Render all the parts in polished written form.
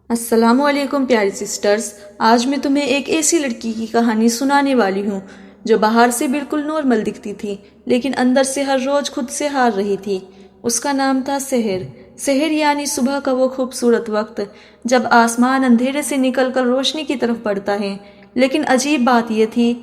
السلام علیکم پیاری سسٹرز، آج میں تمہیں ایک ایسی لڑکی کی کہانی سنانے والی ہوں جو باہر سے بالکل نارمل دکھتی تھی لیکن اندر سے ہر روز خود سے ہار رہی تھی۔ اس کا نام تھا سحر۔ سحر یعنی صبح کا وہ خوبصورت وقت جب آسمان اندھیرے سے نکل کر روشنی کی طرف بڑھتا ہے۔ لیکن عجیب بات یہ تھی،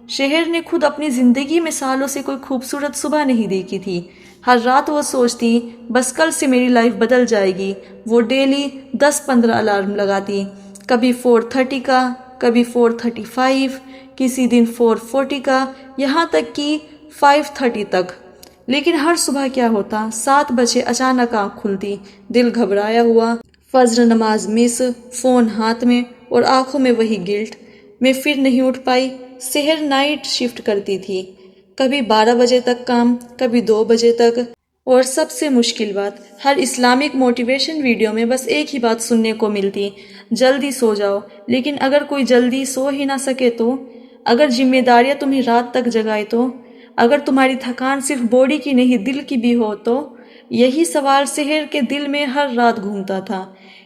شہر نے خود اپنی زندگی میں سالوں سے کوئی خوبصورت صبح نہیں دیکھی تھی۔ ہر رات وہ سوچتی بس کل سے میری لائف بدل جائے گی۔ وہ ڈیلی 10-15 الارم لگاتی، کبھی 4:30 کا، کبھی 4:35، کسی دن 4:40 کا، یہاں تک کہ 5:30 تک۔ لیکن ہر صبح کیا ہوتا، 7 بجے اچانک آنکھ کھلتی، دل گھبرایا ہوا، فجر نماز مس، فون ہاتھ میں اور آنکھوں میں وہی گلٹ، میں پھر نہیں اٹھ پائی۔ سحر نائٹ شفٹ کرتی تھی، کبھی 12 بجے تک کام، کبھی 2 بجے تک۔ اور سب سے مشکل بات، ہر اسلامک موٹیویشن ویڈیو میں بس ایک ہی بات سننے کو ملتی، جلدی سو جاؤ۔ لیکن اگر کوئی جلدی سو ہی نہ سکے تو؟ اگر ذمہ داریاں تمہیں رات تک جگائے تو؟ اگر تمہاری تھکان صرف باڈی کی نہیں دل کی بھی ہو تو؟ یہی سوال سحر کے دل میں ہر رات گھومتا تھا۔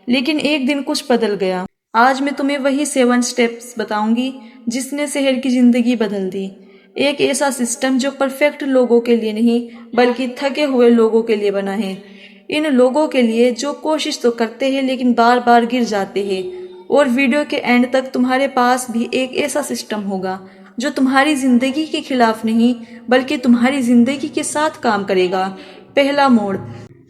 لیکن ایک دن کچھ بدل گیا۔ آج میں تمہیں وہی 7 سٹیپس بتاؤں گی جس نے سحر کی زندگی بدل دی۔ ایک ایسا سسٹم جو پرفیکٹ لوگوں کے لیے نہیں بلکہ تھکے ہوئے لوگوں کے لیے بنا ہے۔ ان لوگوں کے لیے جو کوشش تو کرتے ہیں لیکن بار بار گر جاتے ہیں۔ اور ویڈیو کے اینڈ تک تمہارے پاس بھی ایک ایسا سسٹم ہوگا جو تمہاری زندگی کے خلاف نہیں بلکہ تمہاری زندگی کے ساتھ کام کرے گا۔ پہلا موڑ۔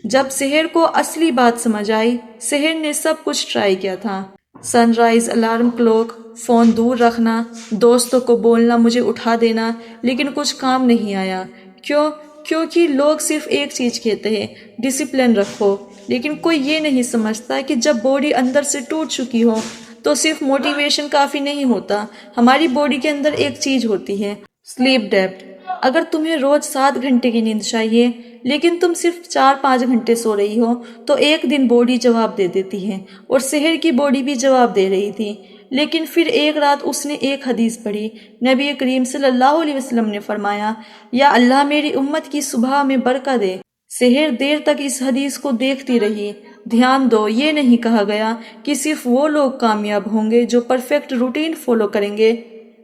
جب سحر کو اصلی بات سمجھ آئی، سحر نے سب کچھ ٹرائی کیا تھا۔ سن رائز الارم کلوک، فون دور رکھنا، دوستوں کو بولنا مجھے اٹھا دینا، لیکن کچھ کام نہیں آیا۔ کیوں؟ کیونکہ لوگ صرف ایک چیز کہتے ہیں، ڈسپلن رکھو، لیکن کوئی یہ نہیں سمجھتا کہ جب باڈی اندر سے ٹوٹ چکی ہو تو صرف موٹیویشن کافی نہیں ہوتا۔ ہماری باڈی کے اندر ایک چیز ہوتی ہے، سلیپ ڈیپٹ۔ اگر تمہیں روز 7 گھنٹے کی نیند چاہیے لیکن تم صرف 4-5 گھنٹے سو رہی ہو تو ایک دن باڈی جواب دے دیتی ہے، اور سحر کی باڈی بھی جواب دے رہی تھی۔ لیکن پھر ایک رات اس نے ایک حدیث پڑھی۔ نبی کریم صلی اللہ علیہ وسلم نے فرمایا، یا اللہ میری امت کی صبح میں برکت دے۔ سحر دیر تک اس حدیث کو دیکھتی رہی۔ دھیان دو، یہ نہیں کہا گیا کہ صرف وہ لوگ کامیاب ہوں گے جو پرفیکٹ روٹین فالو کریں گے۔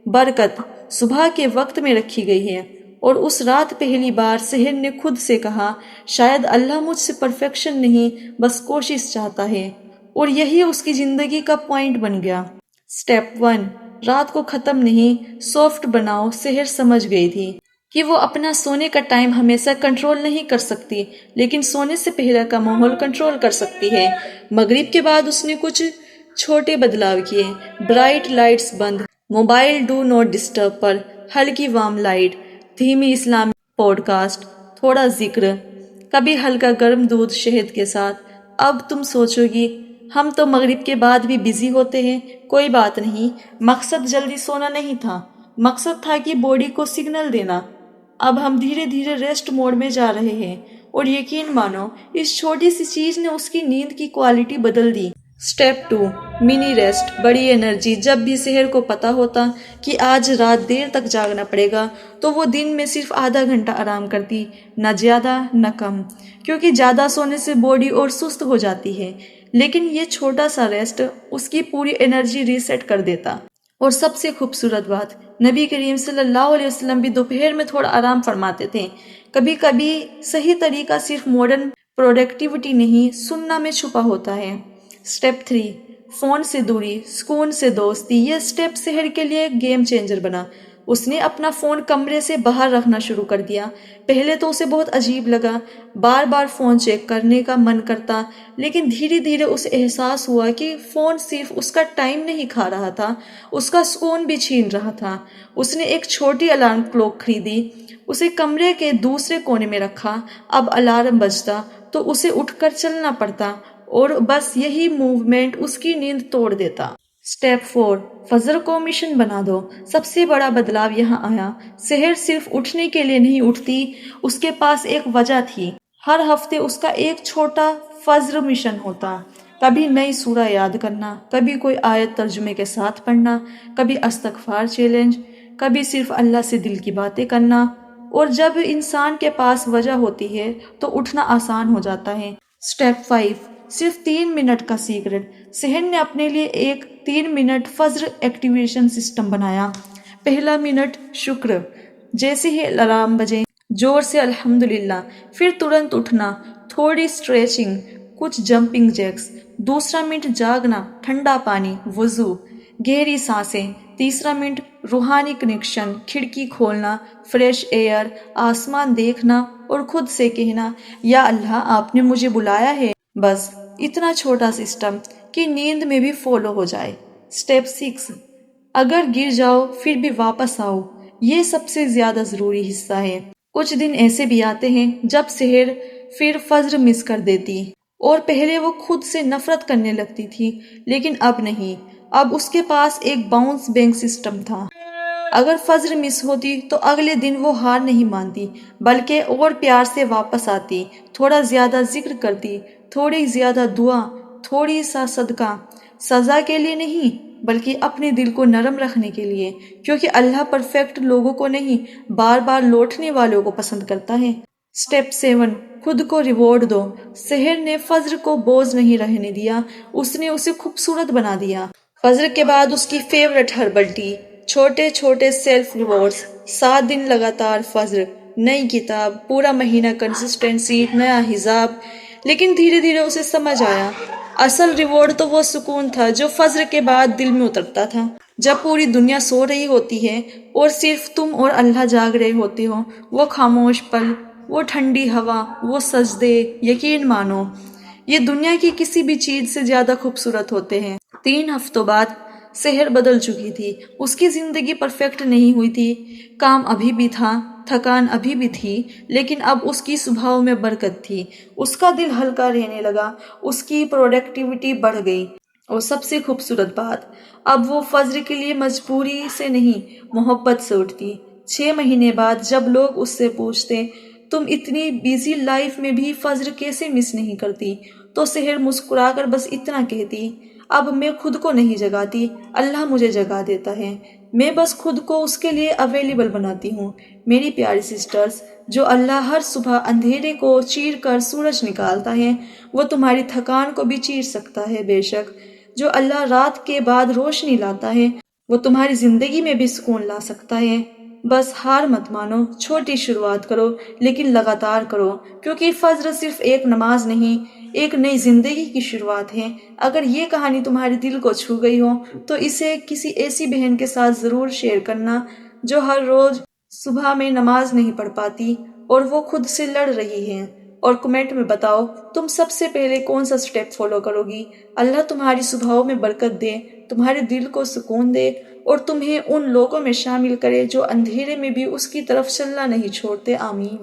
برکت صبح کے وقت میں رکھی گئی ہے۔ اور اس رات پہلی بار سحر نے خود سے کہا، شاید اللہ مجھ سے پرفیکشن نہیں بس کوشش چاہتا ہے۔ اور یہی اس کی زندگی کا پوائنٹ بن گیا۔ سٹیپ 1، رات کو ختم نہیں، سافٹ بناؤ۔ سحر سمجھ گئی تھی کہ وہ اپنا سونے کا ٹائم ہمیشہ کنٹرول نہیں کر سکتی، لیکن سونے سے پہلے کا ماحول کنٹرول کر سکتی ہے۔ مغرب کے بعد اس نے کچھ چھوٹے بدلاؤ کیے۔ برائٹ لائٹس بند، موبائل ڈو ناٹ ڈسٹرب پر، ہلکی وارم لائٹ، دھیمی اسلامی پوڈ کاسٹ، تھوڑا ذکر، کبھی ہلکا گرم دودھ شہد کے ساتھ۔ اب تم سوچو گی، ہم تو مغرب کے بعد بھی بزی ہوتے ہیں۔ کوئی بات نہیں، مقصد جلدی سونا نہیں تھا، مقصد تھا کہ باڈی کو سگنل دینا، اب ہم دھیرے دھیرے ریسٹ موڈ میں جا رہے ہیں۔ اور یقین مانو، اس چھوٹی سی چیز نے اس کی نیند کی کوالٹی بدل دی۔ سٹیپ 2، منی ریسٹ، بڑی انرجی۔ جب بھی سحر کو پتا ہوتا کہ آج رات دیر تک جاگنا پڑے گا تو وہ دن میں صرف آدھا گھنٹہ آرام کرتی، نہ زیادہ نہ کم، کیونکہ زیادہ سونے سے باڈی اور سست ہو جاتی ہے۔ لیکن یہ چھوٹا سا ریسٹ اس کی پوری انرجی ریسیٹ کر دیتا۔ اور سب سے خوبصورت بات، نبی کریم صلی اللہ علیہ وسلم بھی دوپہر میں تھوڑا آرام فرماتے تھے۔ کبھی کبھی صحیح طریقہ صرف ماڈرن پروڈکٹیوٹی نہیں، سننا میں چھپا ہوتا ہے۔ سٹیپ 3، فون سے دوری، سکون سے دوستی۔ یہ سٹیپ سحر کے لیے ایک گیم چینجر بنا۔ اس نے اپنا فون کمرے سے باہر رکھنا شروع کر دیا۔ پہلے تو اسے بہت عجیب لگا، بار بار فون چیک کرنے کا من کرتا، لیکن دھیرے دھیرے اسے احساس ہوا کہ فون صرف اس کا ٹائم نہیں کھا رہا تھا، اس کا سکون بھی چھین رہا تھا۔ اس نے ایک چھوٹی الارم کلوک خریدی، اسے کمرے کے دوسرے کونے میں رکھا۔ اب الارم بجتا تو اسے اٹھ کر چلنا پڑتا، اور بس یہی موومنٹ اس کی نیند توڑ دیتا۔ سٹیپ 4، فجر کو مشن بنا دو۔ سب سے بڑا بدلاؤ یہاں آیا۔ سحر صرف اٹھنے کے لیے نہیں اٹھتی، اس کے پاس ایک وجہ تھی۔ ہر ہفتے اس کا ایک چھوٹا فجر مشن ہوتا، کبھی نئی سورہ یاد کرنا، کبھی کوئی آیت ترجمے کے ساتھ پڑھنا، کبھی استغفار چیلنج، کبھی صرف اللہ سے دل کی باتیں کرنا۔ اور جب انسان کے پاس وجہ ہوتی ہے تو اٹھنا آسان ہو جاتا ہے۔ سٹیپ 5، صرف 3 منٹ کا سیکرٹ۔ سحر نے اپنے لیے ایک 3 منٹ فجر ایکٹیویشن سسٹم بنایا۔ پہلا منٹ شکر، جیسے ہی الارم بجے زور سے الحمدللہ، پھر ترنت اٹھنا، تھوڑی اسٹریچنگ، کچھ جمپنگ جیکس۔ دوسرا منٹ جاگنا، ٹھنڈا پانی، وضو، گہری سانسیں۔ تیسرا منٹ روحانی کنیکشن، کھڑکی کھولنا، فریش ایئر، آسمان دیکھنا اور خود سے کہنا یا اللہ آپ نے مجھے بلایا ہے۔ بس اتنا چھوٹا سسٹم کہ نیند میں بھی فالو ہو جائے۔ سٹیپ 6، اگر گر جاؤ پھر بھی واپس آؤ۔ یہ سب سے زیادہ ضروری حصہ ہے۔ کچھ دن ایسے بھی آتے ہیں جب سحر پھر فجر مس کر دیتی، اور پہلے وہ خود سے نفرت کرنے لگتی تھی، لیکن اب نہیں۔ اب اس کے پاس ایک باؤنس بینک سسٹم تھا۔ اگر فجر مس ہوتی تو اگلے دن وہ ہار نہیں مانتی، بلکہ اور پیار سے واپس آتی، تھوڑا زیادہ ذکر کرتی، تھوڑی زیادہ دعا، تھوڑی سا صدقہ۔ سزا کے لیے نہیں، بلکہ اپنے دل کو نرم رکھنے کے لیے، کیونکہ اللہ پرفیکٹ لوگوں کو نہیں، بار بار لوٹنے والوں کو پسند کرتا ہے۔ سٹیپ 7، خود کو ریوارڈ دو۔ سحر نے فجر کو بوجھ نہیں رہنے دیا، اس نے اسے خوبصورت بنا دیا۔ فجر کے بعد اس کی فیورٹ ہربل ٹی، چھوٹے چھوٹے سیلف ریوارڈز، 7 دن لگاتار فجر، نئی کتاب، پورا مہینہ کنسسٹنسی، نیا حجاب۔ لیکن دھیرے دھیرے اسے سمجھ آیا، اصل ریوارڈ تو وہ سکون تھا جو فجر کے بعد دل میں اترتا تھا۔ جب پوری دنیا سو رہی ہوتی ہے اور صرف تم اور اللہ جاگ رہے ہوتے ہو، وہ خاموش پل، وہ ٹھنڈی ہوا، وہ سجدے، یقین مانو یہ دنیا کی کسی بھی چیز سے زیادہ خوبصورت ہوتے ہیں۔ 3 ہفتوں بعد سحر بدل چکی تھی۔ اس کی زندگی پرفیکٹ نہیں ہوئی تھی، کام ابھی بھی تھا، تھکان ابھی بھی تھی، لیکن اب اس کی صبحوں میں برکت تھی۔ اس کا دل ہلکا رہنے لگا، اس کی پروڈکٹیوٹی بڑھ گئی، اور سب سے خوبصورت بات، اب وہ فجر کے لیے مجبوری سے نہیں، محبت سے اٹھتی۔ 6 مہینے بعد جب لوگ اس سے پوچھتے تم اتنی بیزی لائف میں بھی فجر کیسے مس نہیں کرتی، تو سحر مسکرا کر بس اتنا کہتی، اب میں خود کو نہیں جگاتی، اللہ مجھے جگا دیتا ہے، میں بس خود کو اس کے لیے اویلیبل بناتی ہوں۔ میری پیاری سسٹرز، جو اللہ ہر صبح اندھیرے کو چیر کر سورج نکالتا ہے، وہ تمہاری تھکان کو بھی چیر سکتا ہے۔ بے شک جو اللہ رات کے بعد روشنی لاتا ہے، وہ تمہاری زندگی میں بھی سکون لا سکتا ہے۔ بس ہار مت مانو، چھوٹی شروعات کرو لیکن لگاتار کرو، کیونکہ فجر صرف ایک نماز نہیں، ایک نئی زندگی کی شروعات ہے۔ اگر یہ کہانی تمہارے دل کو چھو گئی ہو تو اسے کسی ایسی بہن کے ساتھ ضرور شیئر کرنا جو ہر روز صبح میں نماز نہیں پڑھ پاتی اور وہ خود سے لڑ رہی ہے، اور کمنٹ میں بتاؤ تم سب سے پہلے کون سا سٹیپ فالو کرو گی۔ اللہ تمہاری صبحوں میں برکت دے، تمہارے دل کو سکون دے، اور تمہیں ان لوگوں میں شامل کرے جو اندھیرے میں بھی اس کی طرف چلنا نہیں چھوڑتے۔ آمین۔